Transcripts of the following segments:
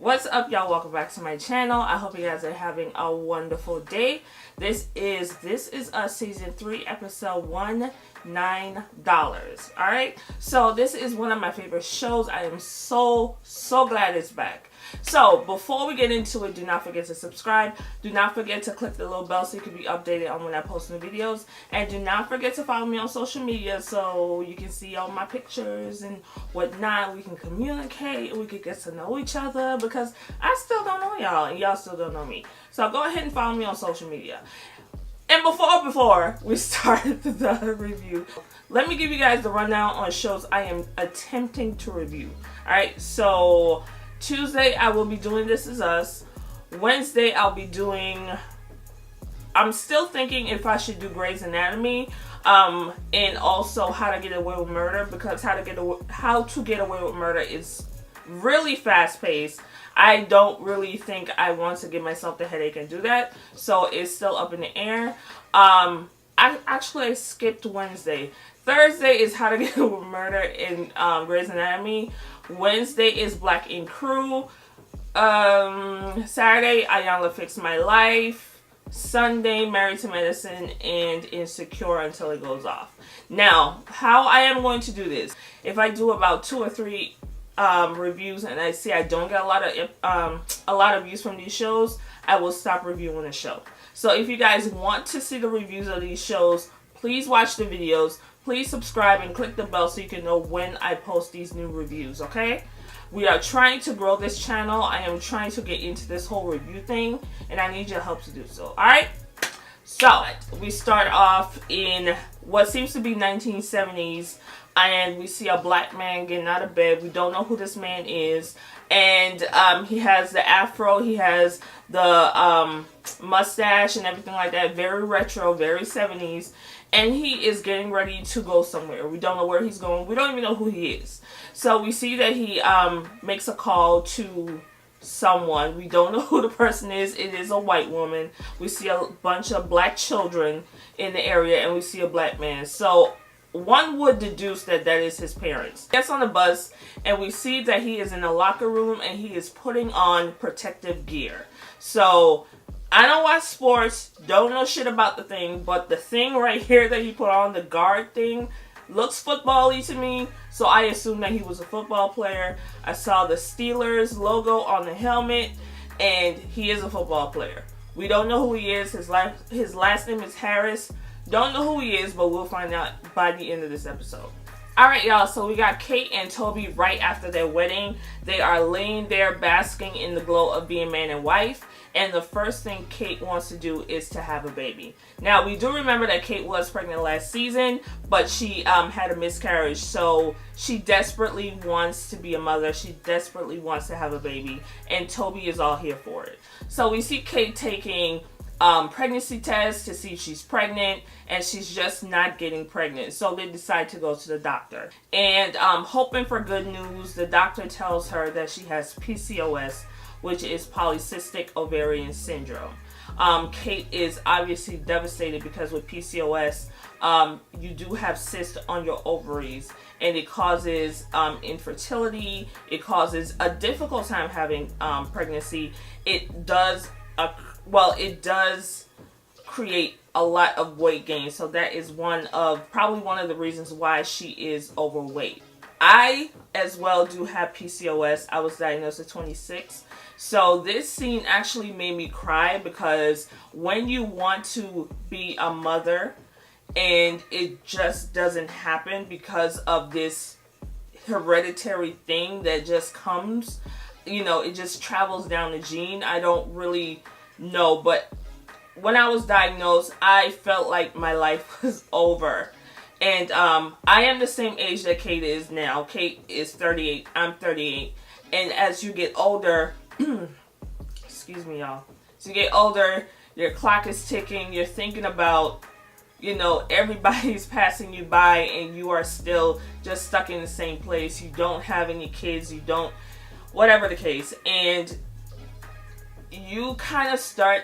What's up, y'all? Welcome back to my channel. I hope you guys are having a wonderful day. This is Us season 3 episode 1, $9. Alright, so this is one of my favorite shows. I am so glad it's back. So before we get into it, do not forget to subscribe. Do not forget to click the little bell so you can be updated on when I post new videos. And do not forget to follow me on social media so you can see all my pictures and whatnot. We can communicate. We can get to know each other because I still don't know y'all and y'all still don't know me. So go ahead and follow me on social media. And before we start the review, let me give you guys the rundown on shows I am attempting to review. Alright, so Tuesday, I will be doing This Is Us. Wednesday, I'll be doing... I'm still thinking if I should do Grey's Anatomy, and also How to Get Away with Murder, because How to Get Away with Murder is really fast-paced. I don't really think I want to give myself the headache and do that, so it's still up in the air. I skipped Wednesday. Thursday is How to Get Away with Murder in Grey's Anatomy. Wednesday is Black Ink Crew. Saturday, Ayanla Fix My Life. Sunday, Married to Medicine, and Insecure Until It Goes Off. Now, how I am going to do this, if I do about 2 or 3 reviews and I see I don't get a lot of views from these shows, I will stop reviewing the show. So if you guys want to see the reviews of these shows, please watch the videos. Please subscribe and click the bell so you can know when I post these new reviews, okay? We are trying to grow this channel. I am trying to get into this whole review thing, and I need your help to do so, alright? So, we start off in what seems to be 1970s, and we see a black man getting out of bed. We don't know who this man is, and he has the afro, he has the mustache and everything like that. Very retro, very 70s. And he is getting ready to go somewhere. We don't know where he's going. We don't even know who he is. So we see that he makes a call to someone. We don't know who the person is. It is a white woman. We see a bunch of black children in the area, and we see a black man. So one would deduce that that is his parents. He gets on the bus, and we see that he is in a locker room, and he is putting on protective gear. So I don't watch sports, don't know shit about the thing, but the thing right here that he put on, the guard thing, looks football-y to me, so I assume that he was a football player. I saw the Steelers logo on the helmet, and he is a football player. We don't know who he is. His last name is Harris. Don't know who he is, but we'll find out by the end of this episode. Alright, y'all, so we got Kate and Toby right after their wedding. They are laying there basking in the glow of being man and wife. And the first thing Kate wants to do is to have a baby. Now, we do remember that Kate was pregnant last season, but she had a miscarriage. So she desperately wants to be a mother. She desperately wants to have a baby. And Toby is all here for it. So we see Kate taking pregnancy tests to see if she's pregnant, and she's just not getting pregnant. So they decide to go to the doctor. And hoping for good news, the doctor tells her that she has PCOS, which is polycystic ovarian syndrome. Kate is obviously devastated because with PCOS, you do have cysts on your ovaries, and it causes infertility. It causes a difficult time having pregnancy. It does create a lot of weight gain, so that is probably one of the reasons why she is overweight. I as well do have PCOS. I was diagnosed at 26. So this scene actually made me cry, because when you want to be a mother and it just doesn't happen because of this hereditary thing that just comes, you know, it just travels down the gene. I don't really know, but when I was diagnosed, I felt like my life was over. And I am the same age that Kate is now. Kate is 38. I'm 38. And as you get older, excuse me, y'all. As you get older, your clock is ticking. You're thinking about, you know, everybody's passing you by, and you are still just stuck in the same place. You don't have any kids. You don't, whatever the case. And you kind of start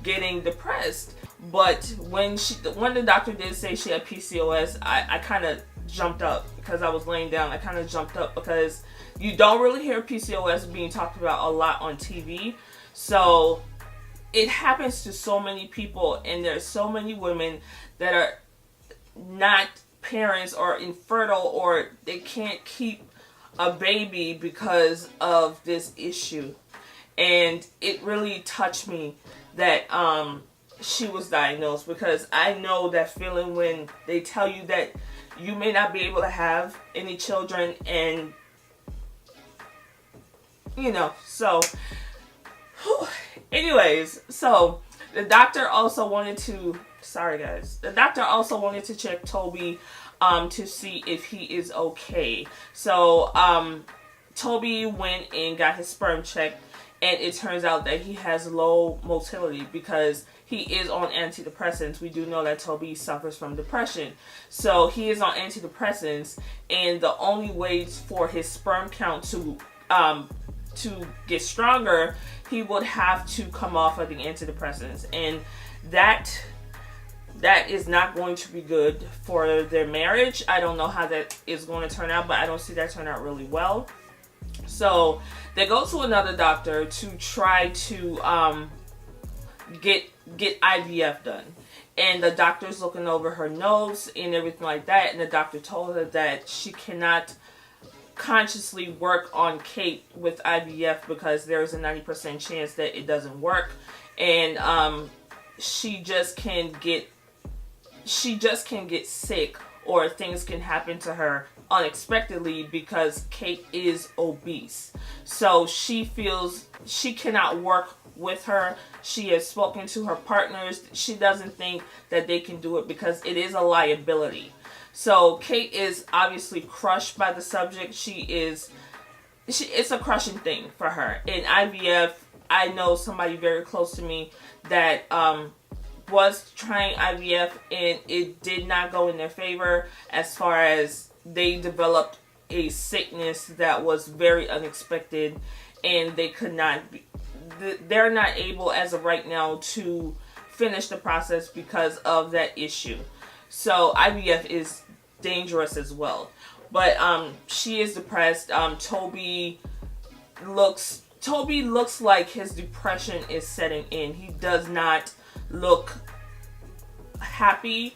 getting depressed. But when the doctor did say she had PCOS, I kind of jumped up because I was laying down. I kind of jumped up because You don't really hear PCOS being talked about a lot on TV. So it happens to so many people, and there's so many women that are not parents or infertile, or they can't keep a baby because of this issue. And it really touched me that she was diagnosed, because I know that feeling when they tell you that you may not be able to have any children, and you know, so anyways, so the doctor also wanted to, sorry guys, the doctor also wanted to check Toby to see if he is okay. So Toby went and got his sperm checked, and it turns out that he has low motility because he is on antidepressants. We do know that Toby suffers from depression. So he is on antidepressants, and the only way for his sperm count to get stronger, he would have to come off of the antidepressants. And that is not going to be good for their marriage. I don't know how that is going to turn out, but I don't see that turn out really well. So they go to another doctor to try to get IVF done. And the doctor's looking over her notes and everything like that. And the doctor told her that she cannot consciously work on Kate with IVF because there's a 90% chance that it doesn't work. And she just can get sick, or things can happen to her unexpectedly because Kate is obese. So she feels she cannot work with her. She has spoken to her partners. She doesn't think that they can do it because it is a liability. So Kate is obviously crushed by the subject. It's a crushing thing for her. In IVF, I know somebody very close to me that was trying IVF, and it did not go in their favor, as far as they developed a sickness that was very unexpected, and they could not be, they're not able as of right now to finish the process because of that issue. So IVF is dangerous as well. But she is depressed. Toby looks like his depression is setting in. He does not look happy.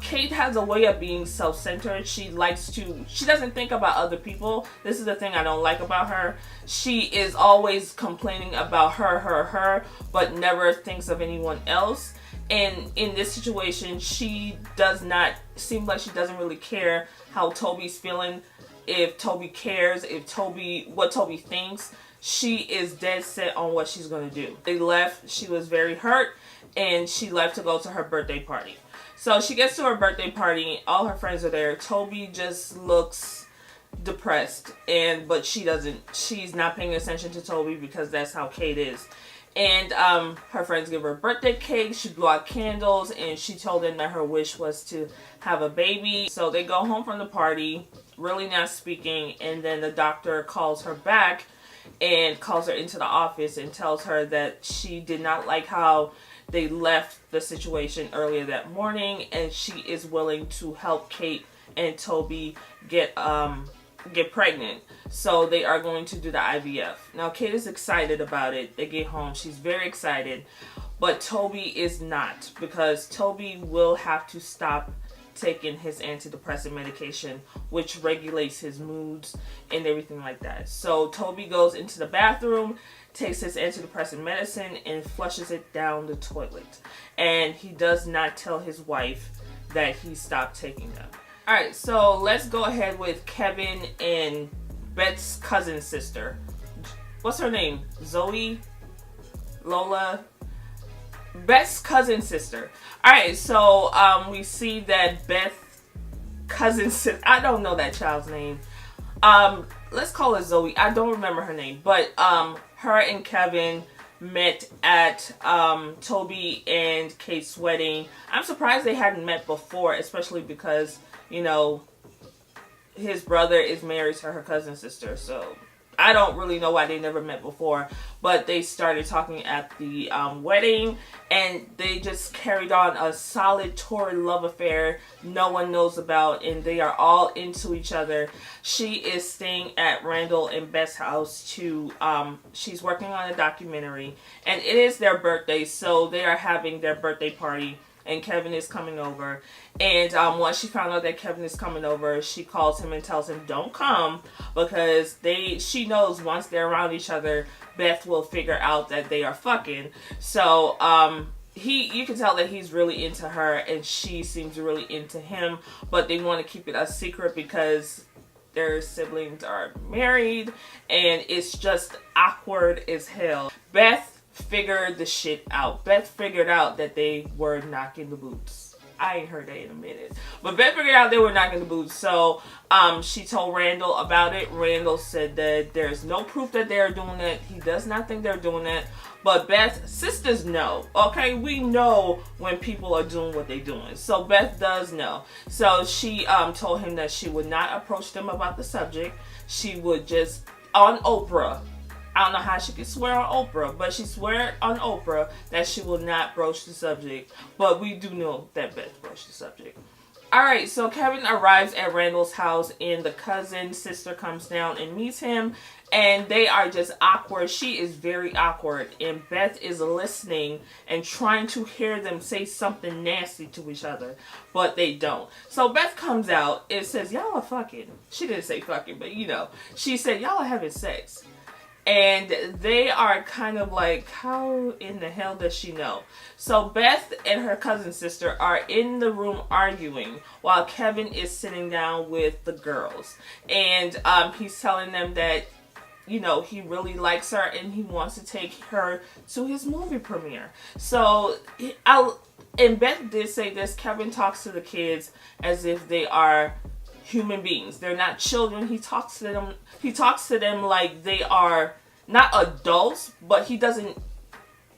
Kate has a way of being self-centered. She doesn't think about other people. This is the thing I don't like about her. She is always complaining about her, but never thinks of anyone else. And in this situation, she does not seem like she doesn't really care how Toby's feeling, if Toby cares, what Toby thinks. She is dead set on what she's going to do. They left. She was very hurt, and she left to go to her birthday party. So she gets to her birthday party. All her friends are there. Toby just looks depressed, but she's not paying attention to Toby because that's how Kate is. And her friends give her a birthday cake. She blew out candles, and she told them that her wish was to have a baby. So they go home from the party, really not speaking, and then the doctor calls her back and calls her into the office and tells her that she did not like how they left the situation earlier that morning, and she is willing to help Kate and Toby get pregnant. So they are going to do the IVF. Now Kate is excited about it. They get home. She's very excited. But Toby is not, because Toby will have to stop taking his antidepressant medication, which regulates his moods and everything like that. So Toby goes into the bathroom, takes his antidepressant medicine, and flushes it down the toilet. And he does not tell his wife that he stopped taking them. Alright, so let's go ahead with Kevin and Beth's cousin sister. What's her name? Zoe? Lola? Beth's cousin sister. Alright, so we see that Beth's cousin sister, I don't know that child's name. Let's call her Zoe. I don't remember her name. But her and Kevin met at Toby and Kate's wedding. I'm surprised they hadn't met before, especially because, you know, his brother is married to her cousin sister. So I don't really know why they never met before, but they started talking at the wedding, and they just carried on a solid torrid love affair no one knows about, and they are all into each other. She is staying at Randall and Beth's house she's working on a documentary, and it is their birthday, so they are having their birthday party. And Kevin is coming over. And once she found out that Kevin is coming over, she calls him and tells him don't come, because she knows once they're around each other, Beth will figure out that they are fucking. So you can tell that he's really into her, and she seems really into him, but they want to keep it a secret because their siblings are married, and it's just awkward as hell. Beth figured the shit out. Beth figured out that they were knocking the boots. I ain't heard that in a minute. But Beth figured out they were knocking the boots. So she told Randall about it. Randall said that there's no proof that they're doing it. He does not think they're doing it. But Beth's sisters know. Okay, we know when people are doing what they're doing. So Beth does know. So she told him that she would not approach them about the subject. She would just, on Oprah, I don't know how she could swear on Oprah, but she swore on Oprah that she will not broach the subject. But we do know that Beth broached the subject. Alright, so Kevin arrives at Randall's house, and the cousin sister comes down and meets him, and they are just awkward. She is very awkward, and Beth is listening and trying to hear them say something nasty to each other, but they don't. So Beth comes out and says, y'all are fucking. She didn't say fucking, but you know. She said, y'all are having sex. And they are kind of like, how in the hell does she know? So Beth and her cousin sister are in the room arguing while Kevin is sitting down with the girls. And he's telling them that, you know, he really likes her and he wants to take her to his movie premiere. So, and Beth did say this, Kevin talks to the kids as if they are human beings. They're not children. He talks to them like they are not adults, but he doesn't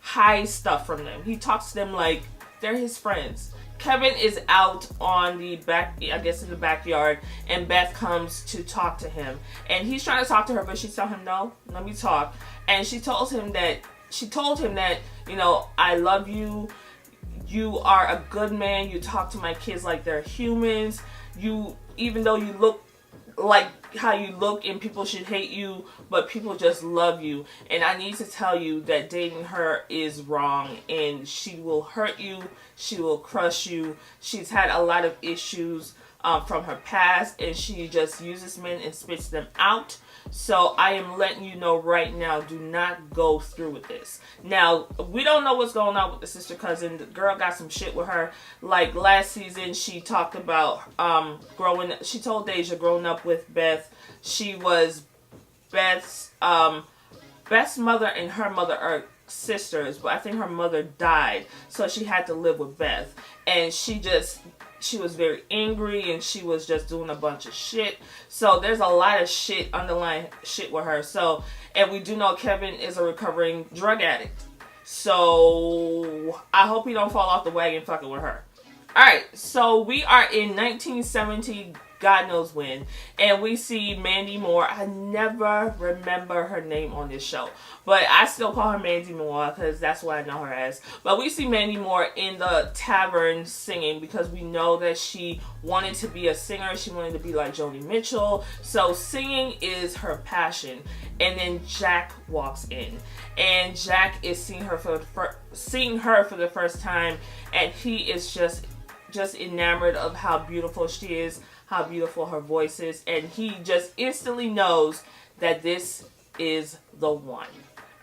hide stuff from them. He talks to them like they're his friends. Kevin is out on the back, I guess in the backyard, and Beth comes to talk to him. And he's trying to talk to her, but she's telling him, no, let me talk. And she told him that, you know, I love you. You are a good man. You talk to my kids like they're humans. Even though you look like how you look and people should hate you, but people just love you. And I need to tell you that dating her is wrong, and she will hurt you. She will crush you. She's had a lot of issues from her past, and she just uses men and spits them out. So I am letting you know right now, do not go through with this. Now, we don't know what's going on with the sister cousin. The girl got some shit with her. Like last season, she talked about she told Deja growing up with Beth, she was Beth's mother and her mother are sisters, but I think her mother died, so she had to live with Beth. And she was very angry, and she was just doing a bunch of shit. So there's a lot of shit, underlying shit with her. So, and we do know Kevin is a recovering drug addict. So I hope he don't fall off the wagon fucking with her. Alright, so we are in 1970, God knows when, and we see Mandy Moore. I never remember her name on this show, but I still call her Mandy Moore because that's what I know her as. But we see Mandy Moore in the tavern singing because we know that she wanted to be a singer. She wanted to be like Joni Mitchell. So singing is her passion. And then Jack walks in, and Jack is seeing her for the first time, and he is just enamored of how beautiful she is, how beautiful her voice is, and he just instantly knows that this is the one.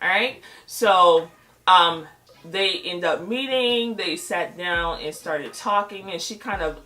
Alright? So, they end up meeting, they sat down and started talking, and she kind of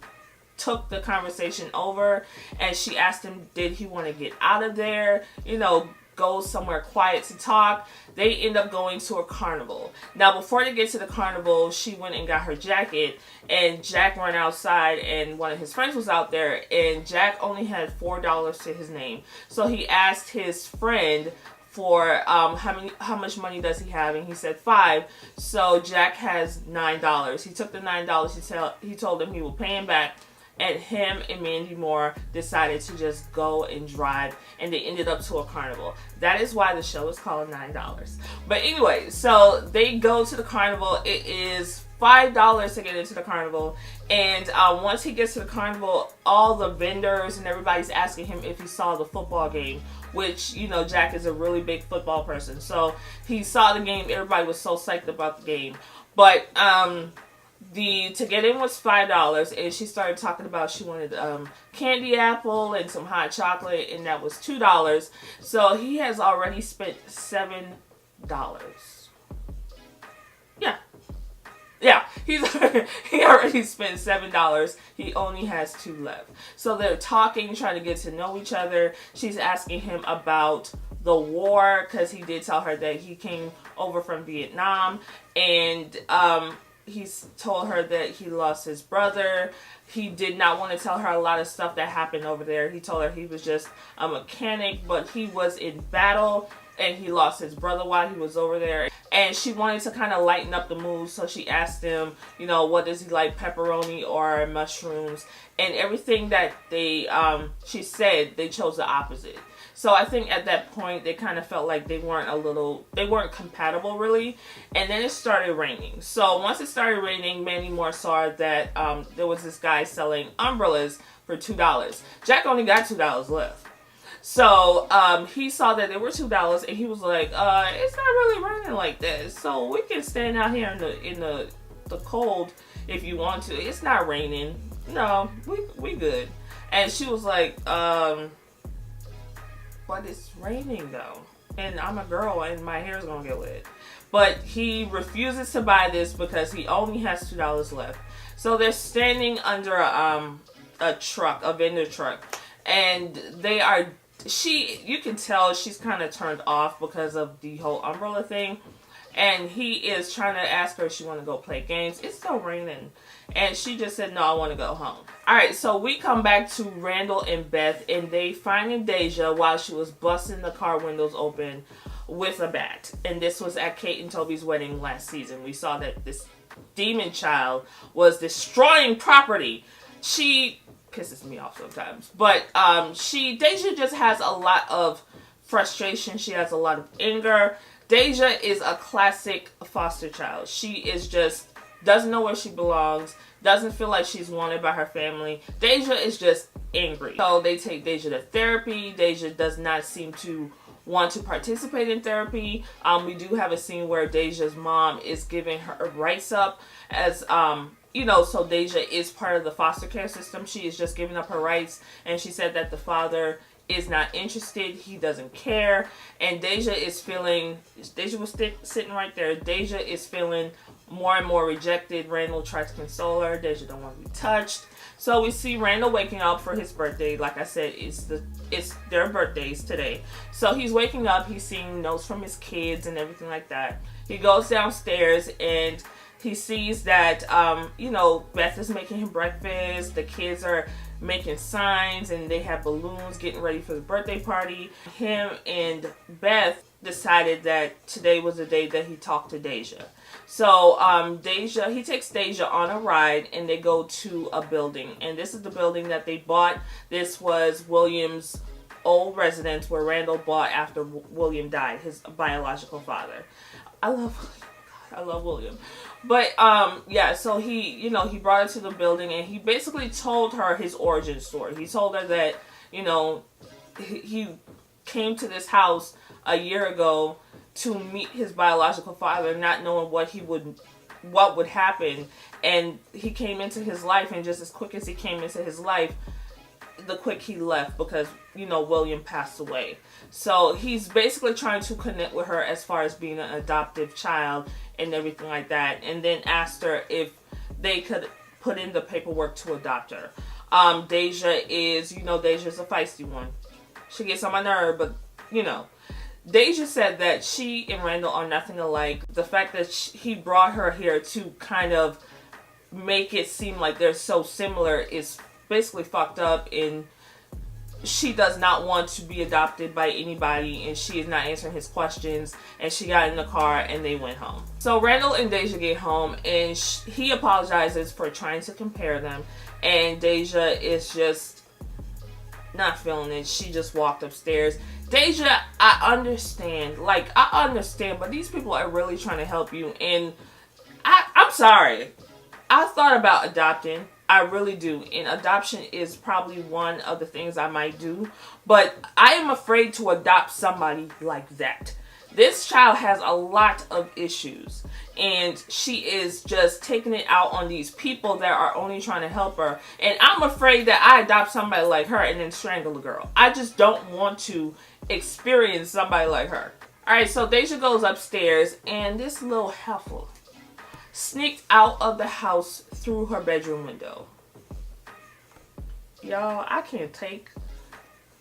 took the conversation over, and she asked him, did he want to get out of there? You know, go somewhere quiet to talk. They end up going to a carnival. Now, before they get to the carnival, she went and got her jacket, and Jack ran outside, and one of his friends was out there, and Jack only had $4 to his name. So he asked his friend for how much money does he have, and he said $5. So Jack has $9. He took the $9. He told him he will pay him back and him and Mandy Moore decided to just go and drive, and they ended up to a carnival. That is why the show is called $9. But anyway, so they go to the carnival. It is $5 to get into the carnival, and once he gets to the carnival, all the vendors and everybody's asking him if he saw the football game, which, you know, Jack is a really big football person, so he saw the game. Everybody was so psyched about the game. But to get in was $5, and she started talking about she wanted candy apple and some hot chocolate, and that was $2. So he has already spent $7. Yeah, he already spent $7. He only has 2 left. So they're talking, trying to get to know each other. She's asking him about the war, because he did tell her that he came over from Vietnam, and he's told her that he lost his brother. He did not want to tell her a lot of stuff that happened over there. He told her he was just a mechanic, but he was in battle and he lost his brother while he was over there. And she wanted to kind of lighten up the mood, so she asked him, you know, what does he like, pepperoni or mushrooms? And everything that she said, they chose the opposite. So I think at that point, they kind of felt like they weren't compatible really. And then it started raining. So once it started raining, Mandy Moore saw that there was this guy selling umbrellas for $2. Jack only got $2 left. So he saw that there were $2, and he was like, it's not really raining like this, so we can stand out here in the cold if you want to. It's not raining. No, we good. And she was like, but it's raining though, and I'm a girl and my hair's gonna get wet. But he refuses to buy this because he only has $2 left. So they're standing under a truck, a vendor truck, and you can tell she's kind of turned off because of the whole umbrella thing. And he is trying to ask her if she want to go play games. It's still raining. And she just said, no, I want to go home. Alright, so we come back to Randall and Beth, and they finding Deja while she was busting the car windows open with a bat. And this was at Kate and Toby's wedding last season. We saw that this demon child was destroying property. She pisses me off sometimes, but Deja just has a lot of frustration. She has a lot of anger. Deja is a classic foster child. She is just doesn't know where she belongs, doesn't feel like she's wanted by her family. Deja is just angry. So they take Deja to therapy. Deja does not seem to want to participate in therapy. We do have a scene where Deja's mom is giving her rights up as so Deja is part of the foster care system. She is just giving up her rights, and she said that the father is not interested. He doesn't care. And Deja was sitting right there. Deja is feeling more and more rejected. Randall tries to console her. Deja don't want to be touched. So we see Randall waking up for his birthday. Like I said, it's their birthdays today. So he's waking up. He's seeing notes from his kids and everything like that. He goes downstairs and he sees that, Beth is making him breakfast. The kids are making signs and they have balloons getting ready for the birthday party. Him and Beth decided that today was the day that he talked to Deja. So he takes Deja on a ride and they go to a building. And this is the building that they bought. This was William's old residence where Randall bought after William died, his biological father. I love William. But, so he brought her to the building and he basically told her his origin story. He told her that, he came to this house a year ago to meet his biological father, not knowing what would happen. And he came into his life, and just as quick as he came into his life, the quick he left because, William passed away. So he's basically trying to connect with her as far as being an adoptive child and everything like that. And then asked her if they could put in the paperwork to adopt her. Deja is a feisty one. She gets on my nerve, but, Deja said that she and Randall are nothing alike. The fact that he brought her here to kind of make it seem like they're so similar is basically fucked up, and she does not want to be adopted by anybody, and she is not answering his questions, and she got in the car and they went home. So Randall and Deja get home, and he apologizes for trying to compare them, and Deja is just not feeling it. She just walked upstairs. Deja, I understand, but these people are really trying to help you, and I'm sorry. I thought about adopting. I really do. And adoption is probably one of the things I might do. But I am afraid to adopt somebody like that. This child has a lot of issues. And she is just taking it out on these people that are only trying to help her. And I'm afraid that I adopt somebody like her and then strangle a girl. I just don't want to experience somebody like her. Alright, so Deja goes upstairs, and this little heifer sneaked out of the house through her bedroom window. Y'all, I can't take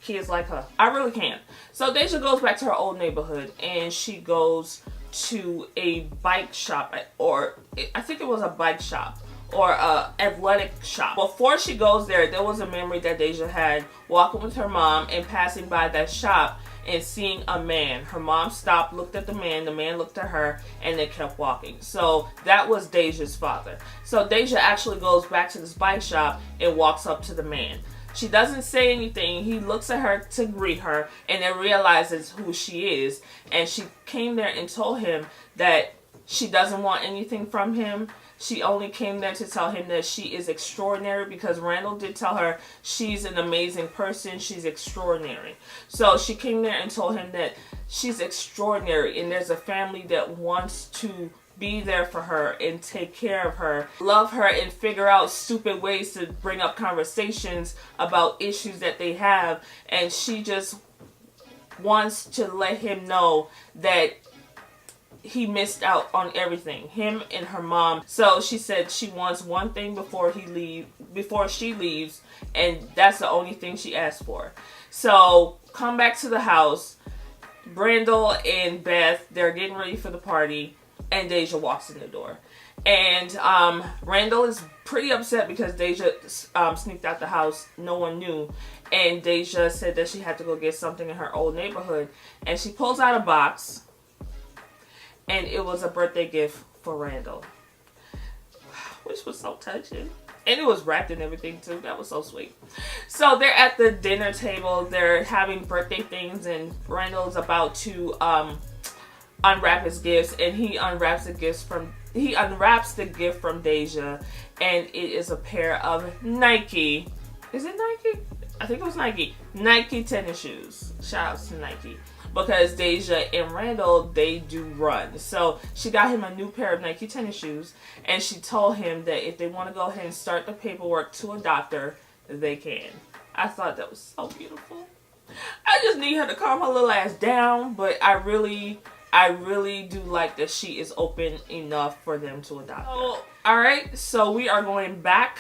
kids like her. I really can't. So Deja goes back to her old neighborhood, and she goes to a bike shop, or I think it was a bike shop or a athletic shop. Before she goes there, there was a memory that Deja had walking with her mom and passing by that shop and seeing a man. Her mom stopped, looked at the man looked at her, and they kept walking. So that was Deja's father. So Deja actually goes back to this bike shop and walks up to the man. She doesn't say anything. He looks at her to greet her and then realizes who she is. And she came there and told him that she doesn't want anything from him. She only came there to tell him that she is extraordinary, because Randall did tell her she's an amazing person. She's extraordinary. So she came there and told him that she's extraordinary, and there's a family that wants to be there for her and take care of her, love her, and figure out stupid ways to bring up conversations about issues that they have. And she just wants to let him know that he missed out on everything, him and her mom. So she said she wants one thing before she leaves, and that's the only thing she asked for. So come back to the house. Randall and Beth, they're getting ready for the party, and Deja walks in the door. And Randall is pretty upset because Deja sneaked out the house. No one knew. And Deja said that she had to go get something in her old neighborhood. And she pulls out a box, and it was a birthday gift for Randall, which was so touching. And it was wrapped in everything too. That was so sweet. So they're at the dinner table. They're having birthday things, and Randall's about to unwrap his gifts, and he unwraps the gift from Deja, and it is a pair of Nike. Is it Nike? I think it was Nike. Nike tennis shoes. Shout out to Nike. Because Deja and Randall, they do run. So she got him a new pair of Nike tennis shoes, and she told him that if they want to go ahead and start the paperwork to adopt her, they can. I thought that was so beautiful. I just need her to calm her little ass down, but I really do like that she is open enough for them to adopt her. Alright, so we are going back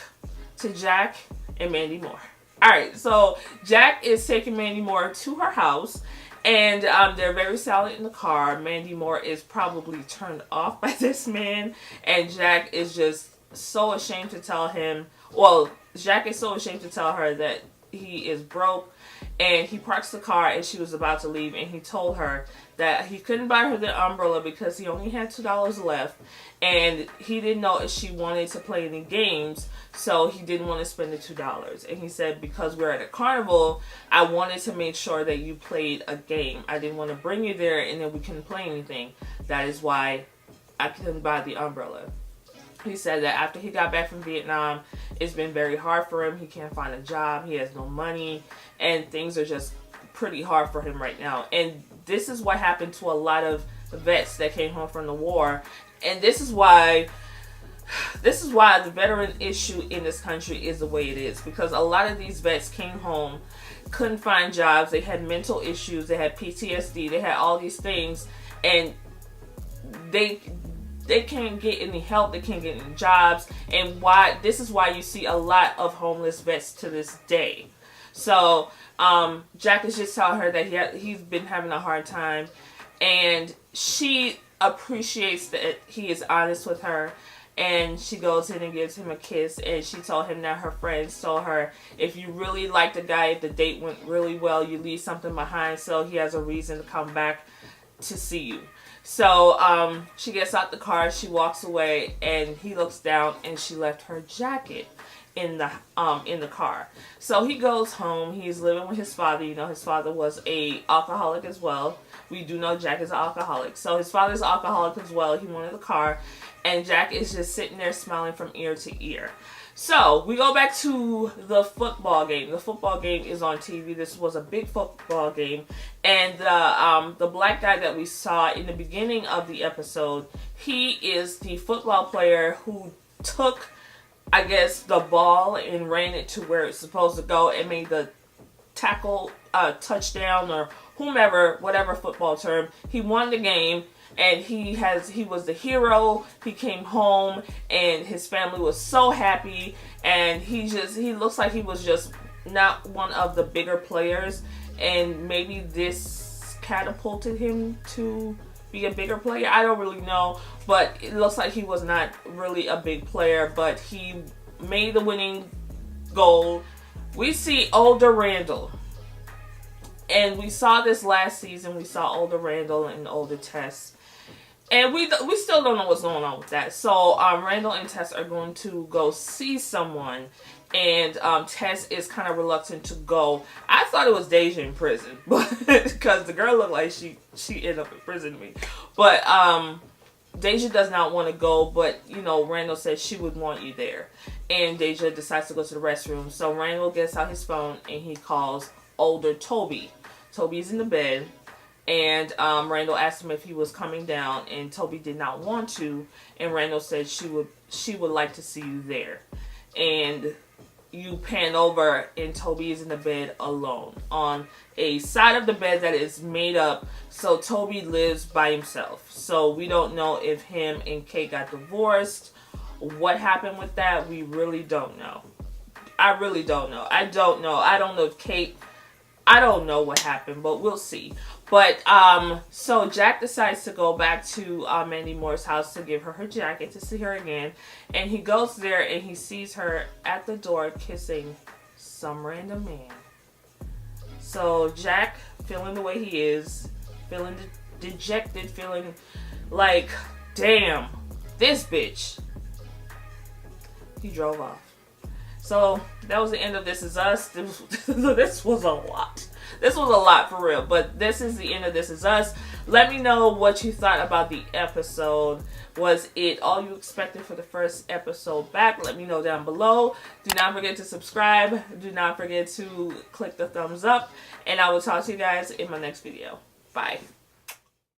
to Jack and Mandy Moore. Alright, so Jack is taking Mandy Moore to her house, and they're very silent in the car. Mandy Moore is probably turned off by this man, and Jack is just so ashamed to tell him, well, Jack is so ashamed to tell her that he is broke. And he parks the car, and she was about to leave, and he told her that he couldn't buy her the umbrella because he only had $2 left, and he didn't know if she wanted to play any games, so he didn't want to spend the $2. And he said, because we're at a carnival, I wanted to make sure that you played a game. I didn't want to bring you there and then we couldn't play anything. That is why I couldn't buy the umbrella. He said that after he got back from Vietnam, it's been very hard for him. He can't find a job. He has no money. And things are just pretty hard for him right now. And this is what happened to a lot of vets that came home from the war. And this is why the veteran issue in this country is the way it is. Because a lot of these vets came home, couldn't find jobs. They had mental issues. They had PTSD. They had all these things. And they can't get any help. They can't get any jobs. And this is why you see a lot of homeless vets to this day. So Jack is just telling her that he's been having a hard time, and she appreciates that he is honest with her, and she goes in and gives him a kiss. And she told him that her friends told her, if you really like the guy, if the date went really well, you leave something behind so he has a reason to come back to see you. So she gets out the car, she walks away, and he looks down, and she left her jacket in the car. So he goes home. He's living with his father. You know, his father was a alcoholic as well. We do know Jack is an alcoholic. So his father's an alcoholic as well. He wanted the car, and Jack is just sitting there smiling from ear to ear. So we go back to the football game. The football game is on TV. This was a big football game, and the black guy that we saw in the beginning of the episode, he is the football player who took, I guess, the ball and ran it to where it's supposed to go and made the tackle, touchdown, or whomever, whatever football term. He won the game. And he was the hero. He came home and his family was so happy, and he looks like he was just not one of the bigger players, and maybe this catapulted him to be a bigger player. I don't really know, but it looks like he was not really a big player, but he made the winning goal. We see older Randall. And we saw this last season. We saw older Randall and older Tess. And we still don't know what's going on with that. So Randall and Tess are going to go see someone. And Tess is kind of reluctant to go. I thought it was Deja in prison. Because the girl looked like she ended up in prison to me. But Deja does not want to go. But, you know, Randall said she would want you there. And Deja decides to go to the restroom. So Randall gets out his phone and he calls older Toby. Toby's in the bed, and Randall asked him if he was coming down, and Toby did not want to, and Randall said she would like to see you there. And you pan over, and Toby is in the bed alone on a side of the bed that is made up, so Toby lives by himself. So we don't know if him and Kate got divorced. What happened with that, we really don't know. I really don't know. I don't know. I don't know if Kate... I don't know what happened, but we'll see. But, so Jack decides to go back to Mandy Moore's house to give her her jacket, to see her again. And he goes there and he sees her at the door kissing some random man. So Jack, feeling the way he is, feeling dejected, feeling like, damn, this bitch. He drove off. So that was the end of This Is Us. This was a lot. This was a lot for real. But this is the end of This Is Us. Let me know what you thought about the episode. Was it all you expected for the first episode back? Let me know down below. Do not forget to subscribe. Do not forget to click the thumbs up. And I will talk to you guys in my next video. Bye.